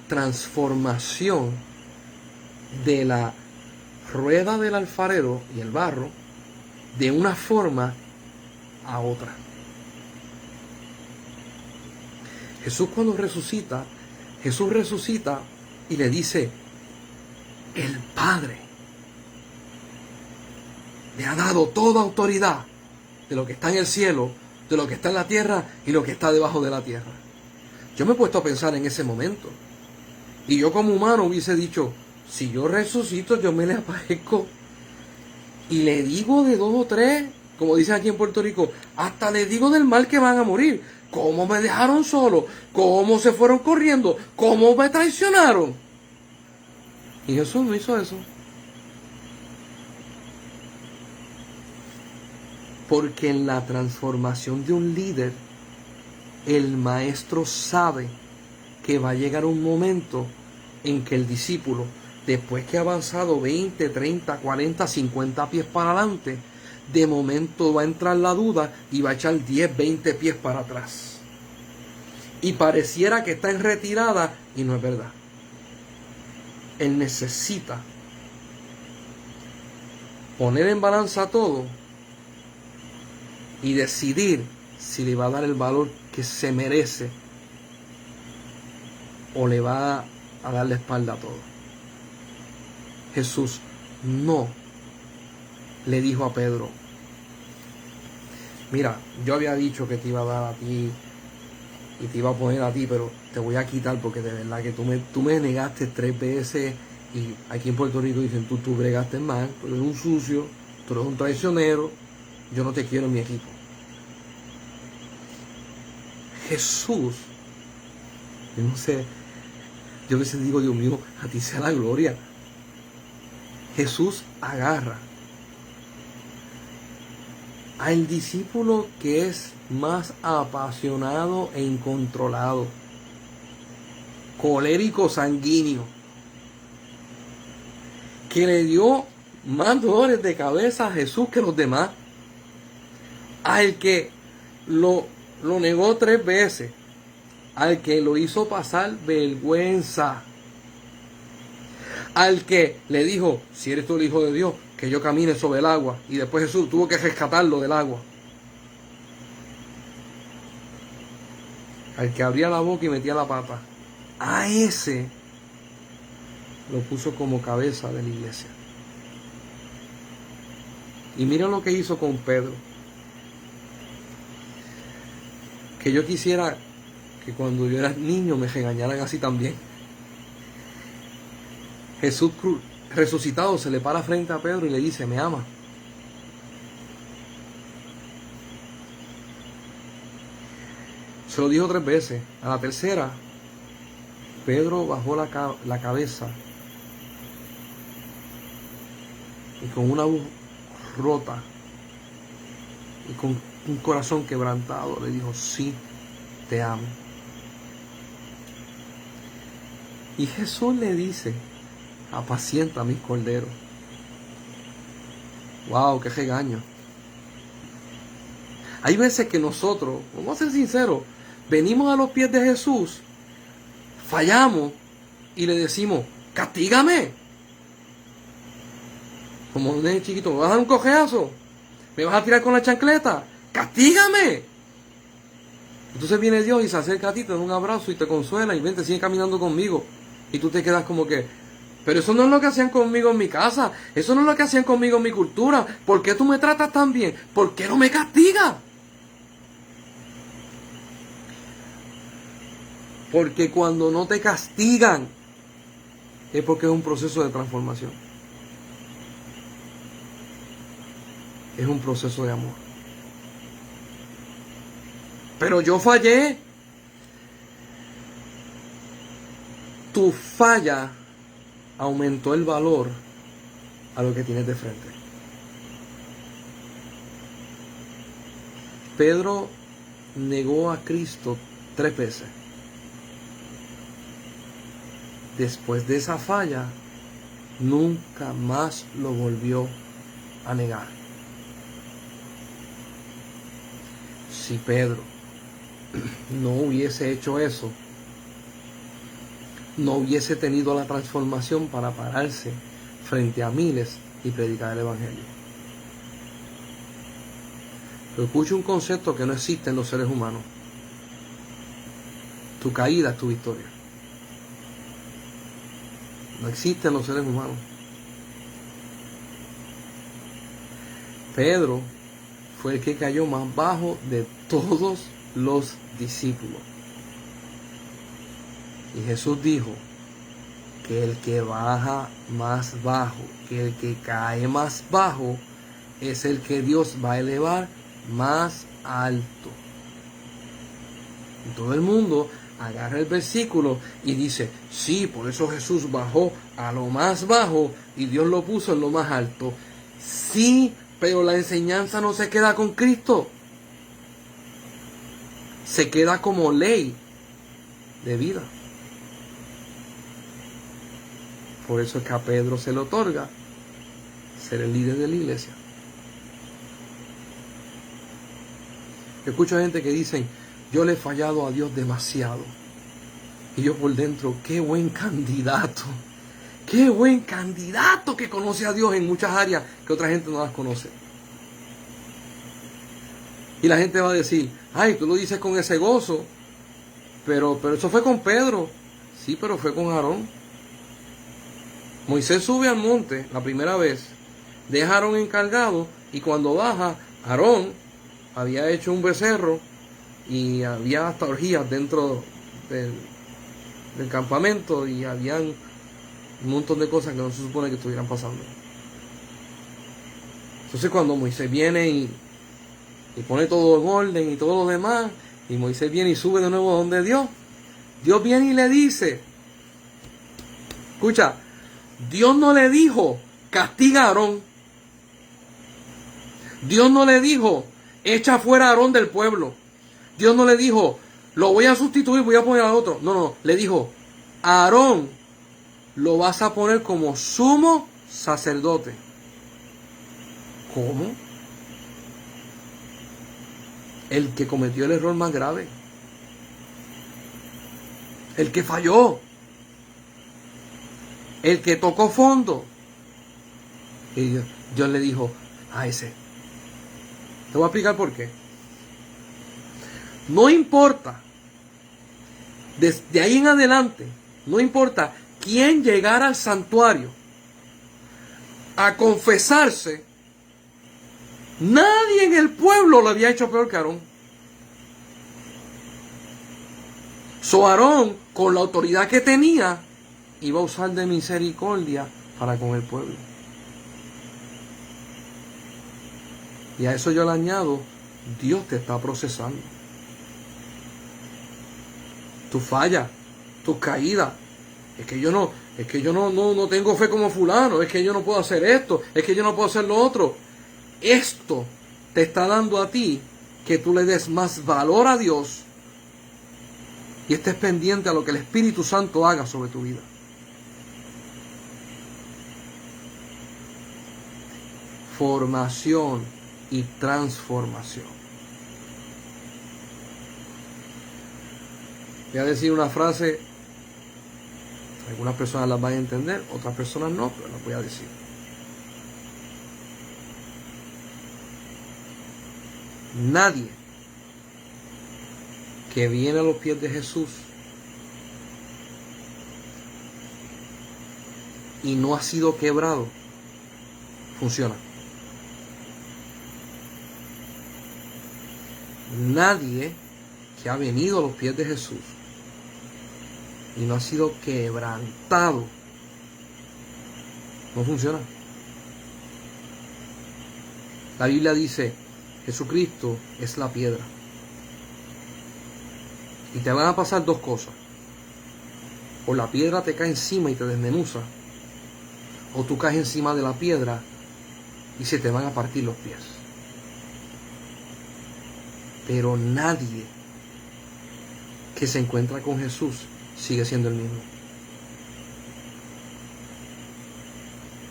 transformación de la rueda del alfarero y el barro de una forma a otra. Jesús cuando resucita, Jesús resucita y le dice, el Padre le ha dado toda autoridad de lo que está en el cielo, de lo que está en la tierra y lo que está debajo de la tierra. Yo me he puesto a pensar en ese momento. Y yo como humano hubiese dicho, si yo resucito, yo me le aparezco y le digo de 2 o 3, como dicen aquí en Puerto Rico, hasta le digo del mal que van a morir. ¿Cómo me dejaron solo? ¿Cómo se fueron corriendo? ¿Cómo me traicionaron? Y Jesús no hizo eso. Porque en la transformación de un líder, el maestro sabe que va a llegar un momento en que el discípulo, después que ha avanzado 20, 30, 40, 50 pies para adelante, de momento va a entrar la duda y va a echar 10, 20 pies para atrás. Y pareciera que está en retirada y no es verdad. Él necesita poner en balanza todo y decidir si le va a dar el valor que se merece o le va a dar la espalda a todo. Jesús no le dijo a Pedro, mira, yo había dicho que te iba a dar a ti y te iba a poner a ti, pero te voy a quitar porque de verdad que tú me negaste 3 veces y aquí en Puerto Rico dicen tú bregaste mal, tú eres un sucio, tú eres un traicionero, yo no te quiero en mi equipo. Jesús, yo no sé, yo a veces digo, Dios mío, a ti sea la gloria. Jesús agarra al discípulo que es más apasionado e incontrolado, colérico sanguíneo, que le dio más dolores de cabeza a Jesús que los demás, al que lo negó 3 veces, al que lo hizo pasar vergüenza, al que le dijo, si eres tú el Hijo de Dios, que yo camine sobre el agua, y después Jesús tuvo que rescatarlo del agua, al que abría la boca y metía la pata, a ese lo puso como cabeza de la iglesia. Y mira lo que hizo con Pedro. Que yo quisiera que cuando yo era niño me regañaran así también. Jesús resucitado se le para frente a Pedro y le dice, ¿me ama? Se lo dijo 3 veces. A la tercera, Pedro bajó la cabeza y con una voz rota y con un corazón quebrantado le dijo, sí, te amo. Y Jesús le dice, apacienta mis corderos. Wow, qué regaño. Hay veces que nosotros, vamos a ser sinceros, venimos a los pies de Jesús, fallamos y le decimos, castígame. Como un nene chiquito, ¿me vas a dar un cojeazo? ¿Me vas a tirar con la chancleta? ¡Castígame! Entonces viene Dios y se acerca a ti, te da un abrazo y te consuela y ven, te sigue caminando conmigo. Y tú te quedas como que, pero eso no es lo que hacían conmigo en mi casa, eso no es lo que hacían conmigo en mi cultura. ¿Por qué tú me tratas tan bien? ¿Por qué no me castigas? Porque cuando no te castigan es porque es un proceso de transformación. Es un proceso de amor. Pero yo fallé. Tu falla aumentó el valor a lo que tienes de frente. Pedro negó a Cristo 3 veces. Después de esa falla, nunca más lo volvió a negar. Si Pedro no hubiese hecho eso, no hubiese tenido la transformación para pararse frente a miles y predicar el Evangelio. Pero escucha un concepto que no existe en los seres humanos. Tu caída es tu victoria. No existe en los seres humanos. Pedro fue el que cayó más bajo de todos los discípulos. Y Jesús dijo que el que baja más bajo, que el que cae más bajo, es el que Dios va a elevar más alto. Y todo el mundo agarra el versículo y dice, sí, por eso Jesús bajó a lo más bajo y Dios lo puso en lo más alto. Sí, pero la enseñanza no se queda con Cristo. Se queda como ley de vida. Por eso es que a Pedro se le otorga ser el líder de la iglesia. Escucho gente que dicen, yo le he fallado a Dios demasiado. Y yo por dentro, qué buen candidato. Qué buen candidato que conoce a Dios en muchas áreas que otra gente no las conoce. Y la gente va a decir, ay, tú lo dices con ese gozo, pero eso fue con Pedro. Sí, pero fue con Aarón. Moisés sube al monte la primera vez, deja a Aarón encargado, y cuando baja, Aarón había hecho un becerro y había hasta orgías dentro del campamento y habían un montón de cosas que no se supone que estuvieran pasando. Entonces cuando Moisés viene y pone todo en orden y todo lo demás, y Moisés viene y sube de nuevo a donde Dios viene y le dice, escucha, Dios no le dijo, castiga a Aarón. Dios no le dijo, echa fuera a Aarón del pueblo. Dios no le dijo, lo voy a sustituir, voy a poner a otro. No, no, le dijo, a Aarón lo vas a poner como sumo sacerdote. ¿Cómo? El que cometió el error más grave. El que falló. El que tocó fondo. Y Dios le dijo a ese. Te voy a explicar por qué. No importa. Desde ahí en adelante. No importa quién llegara al santuario a confesarse. Nadie en el pueblo lo había hecho peor que Aarón. So Aarón, con la autoridad que tenía, iba a usar de misericordia para con el pueblo. Y a eso yo le añado, Dios te está procesando. Tu falla, tus caídas. Es que yo no tengo fe como fulano, es que yo no puedo hacer esto, es que yo no puedo hacer lo otro. Esto te está dando a ti que tú le des más valor a Dios y estés pendiente a lo que el Espíritu Santo haga sobre tu vida. Formación y transformación. Voy a decir una frase, algunas personas las van a entender, otras personas no, pero las voy a decir. Nadie que viene a los pies de Jesús y no ha sido quebrado, funciona. Nadie que ha venido a los pies de Jesús y no ha sido quebrantado, no funciona. La Biblia dice, Jesucristo es la piedra. Y te van a pasar dos cosas. O la piedra te cae encima y te desmenuza, o tú caes encima de la piedra y se te van a partir los pies. Pero nadie que se encuentra con Jesús sigue siendo el mismo.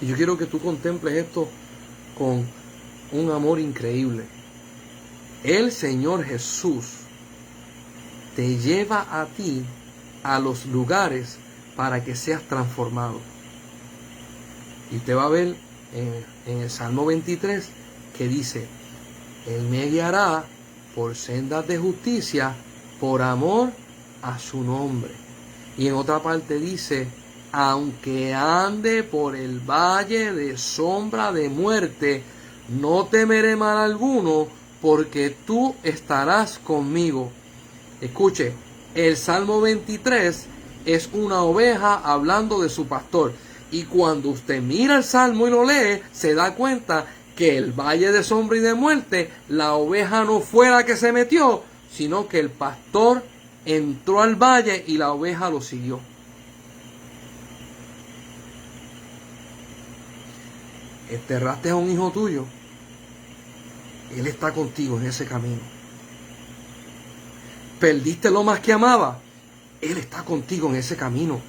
Y yo quiero que tú contemples esto con un amor increíble. El Señor Jesús te lleva a ti a los lugares para que seas transformado. Y usted va a ver en el Salmo 23 que dice, Él me guiará por sendas de justicia, por amor a su nombre. Y en otra parte dice, aunque ande por el valle de sombra de muerte, no temeré mal alguno, porque tú estarás conmigo. Escuche, el Salmo 23 es una oveja hablando de su pastor. Y cuando usted mira el Salmo y lo lee, se da cuenta que el valle de sombra y de muerte, la oveja no fue la que se metió, sino que el pastor entró al valle y la oveja lo siguió. Enterraste a un hijo tuyo, Él está contigo en ese camino. Perdiste lo más que amaba, Él está contigo en ese camino.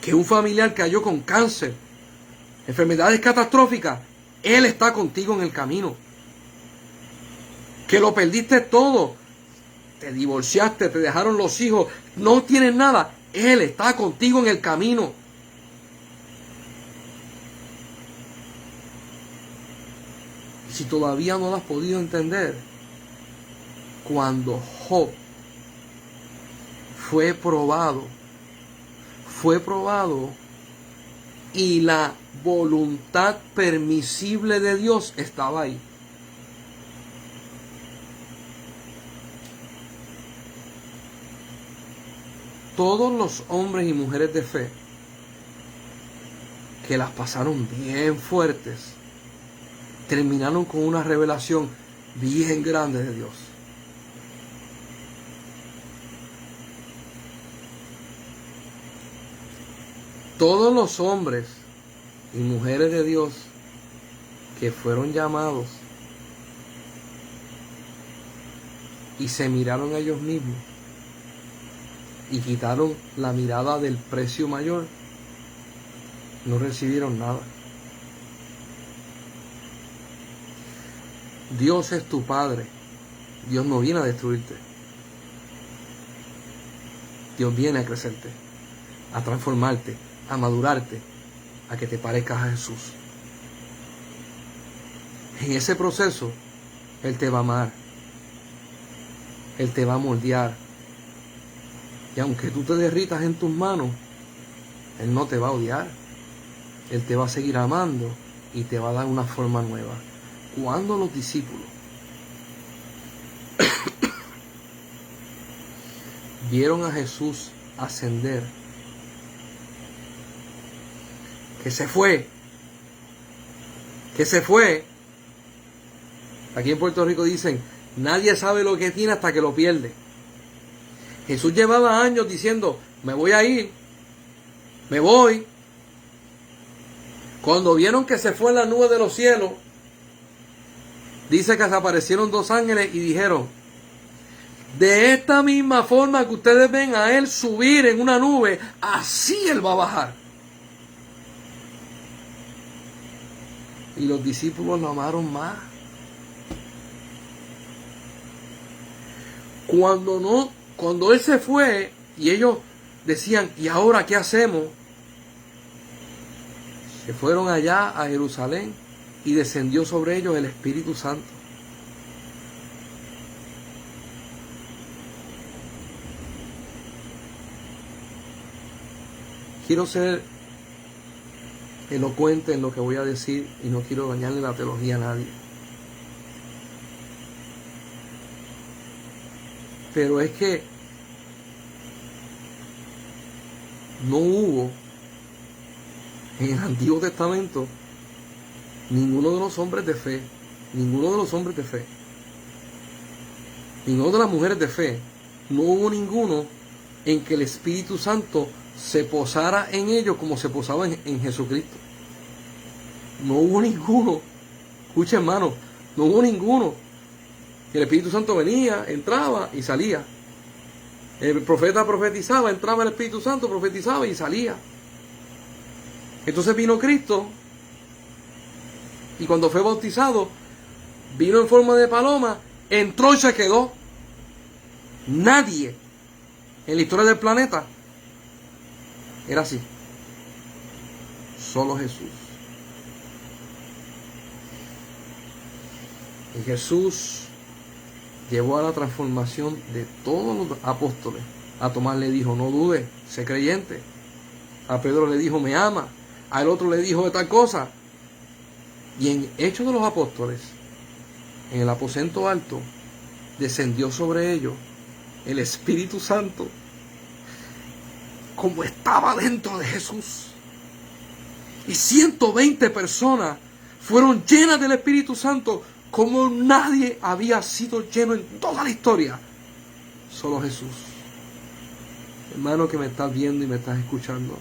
Que un familiar cayó con cáncer, enfermedades catastróficas, Él está contigo en el camino. Que lo perdiste todo, te divorciaste, te dejaron los hijos, no tienes nada, Él está contigo en el camino. Si todavía no lo has podido entender, cuando Job fue probado y la voluntad permisible de Dios estaba ahí. Todos los hombres y mujeres de fe que las pasaron bien fuertes terminaron con una revelación bien grande de Dios. Todos los hombres y mujeres de Dios que fueron llamados y se miraron a ellos mismos y quitaron la mirada del precio mayor, no recibieron nada. Dios es tu Padre. Dios no viene a destruirte. Dios viene a crecerte, a transformarte, a madurarte, a que te parezcas a Jesús. En ese proceso, Él te va a amar. Él te va a moldear. Y aunque tú te derritas en tus manos, Él no te va a odiar. Él te va a seguir amando y te va a dar una forma nueva. Cuando los discípulos vieron a Jesús ascender, que se fue, aquí en Puerto Rico dicen, nadie sabe lo que tiene hasta que lo pierde. Jesús llevaba años diciendo, me voy a ir, me voy. Cuando vieron que se fue en la nube de los cielos, dice que se aparecieron dos ángeles y dijeron, de esta misma forma que ustedes ven a Él subir en una nube, así Él va a bajar. Y los discípulos lo amaron más. Cuando Él se fue y ellos decían, ¿y ahora qué hacemos? Se fueron allá a Jerusalén y descendió sobre ellos el Espíritu Santo. Quiero ser elocuente en lo que voy a decir y no quiero dañarle la teología a nadie. Pero es que no hubo en el Antiguo Testamento ninguno de los hombres de fe, ninguno de las mujeres de fe, no hubo ninguno en que el Espíritu Santo se posara en ellos como se posaba en Jesucristo. No hubo ninguno. Escucha, hermano, no hubo ninguno. El Espíritu Santo venía, entraba y salía. El profeta profetizaba, entraba el Espíritu Santo, profetizaba y salía. Entonces vino Cristo y cuando fue bautizado, vino en forma de paloma, entró y se quedó. Nadie en la historia del planeta era así. Solo Jesús. Y Jesús llevó a la transformación de todos los apóstoles. A Tomás le dijo, no dudes, sé creyente. A Pedro le dijo, me ama. Al otro le dijo de tal cosa. Y en Hechos de los Apóstoles, en el aposento alto, descendió sobre ellos el Espíritu Santo, como estaba dentro de Jesús. Y 120 personas fueron llenas del Espíritu Santo como nadie había sido lleno en toda la historia. Solo Jesús. Hermano que me estás viendo y me estás escuchando,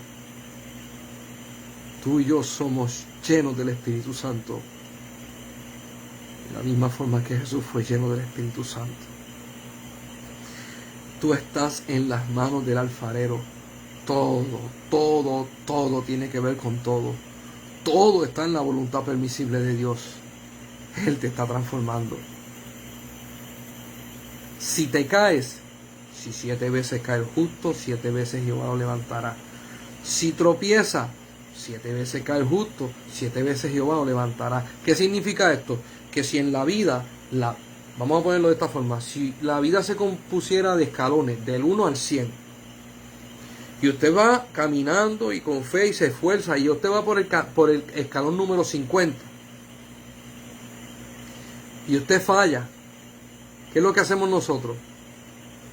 tú y yo somos llenos del Espíritu Santo. De la misma forma que Jesús fue lleno del Espíritu Santo. Tú estás en las manos del alfarero. Todo tiene que ver con todo. Todo está en la voluntad permisible de Dios. Él te está transformando. Si te caes, si 7 veces cae el justo, 7 veces Jehová lo levantará. Si tropieza, 7 veces cae el justo, 7 veces Jehová lo levantará. ¿Qué significa esto? Que si en la vida, vamos a ponerlo de esta forma, si la vida se compusiera de escalones, del 1 al 100, y usted va caminando y con fe y se esfuerza, y usted va por el escalón número 50, y usted falla, ¿qué es lo que hacemos nosotros?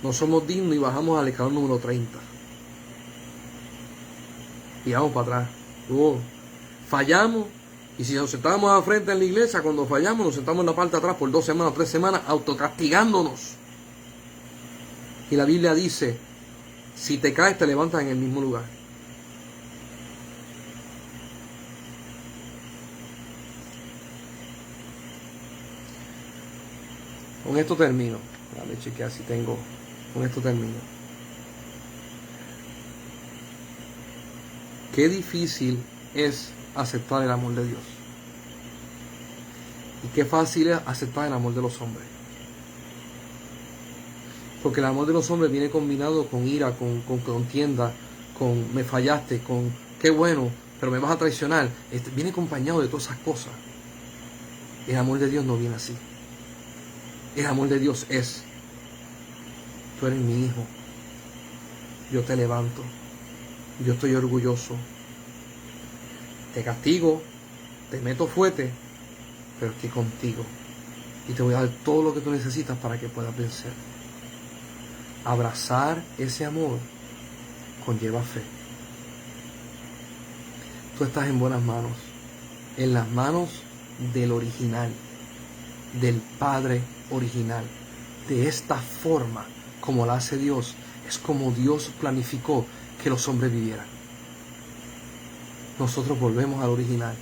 No somos dignos y bajamos al escalón número 30. Y vamos para atrás. Fallamos, y si nos sentábamos al frente en la iglesia, cuando fallamos nos sentamos en la parte de atrás por 2 semanas, 3 semanas, autocastigándonos. Y la Biblia dice, si te caes te levantas en el mismo lugar. Con esto termino. Déjame chequear si tengo. Con esto termino. Qué difícil es aceptar el amor de Dios. Y qué fácil es aceptar el amor de los hombres. Porque el amor de los hombres viene combinado con ira, con contienda, con me fallaste, con qué bueno, pero me vas a traicionar. Viene acompañado de todas esas cosas. El amor de Dios no viene así. El amor de Dios es: tú eres mi hijo, yo te levanto, yo estoy orgulloso, te castigo, te meto fuerte, pero estoy contigo y te voy a dar todo lo que tú necesitas para que puedas vencer. Abrazar ese amor conlleva fe. Tú estás en buenas manos, en las manos del original, del Padre original. De esta forma, como la hace Dios, es como Dios planificó que los hombres vivieran. Nosotros volvemos al original.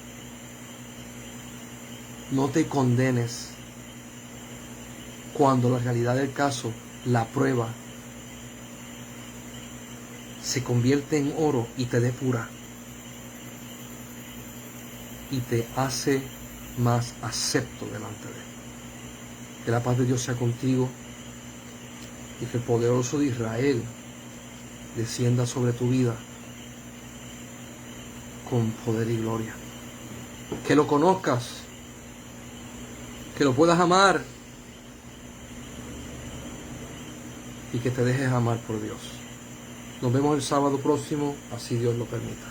No te condenes cuando la realidad del caso, la prueba, se convierte en oro y te depura y te hace más acepto delante de Él. Que la paz de Dios sea contigo y que el poderoso de Israel descienda sobre tu vida con poder y gloria. Que lo conozcas, que lo puedas amar y que te dejes amar por Dios. Nos vemos el sábado próximo, así Dios lo permita.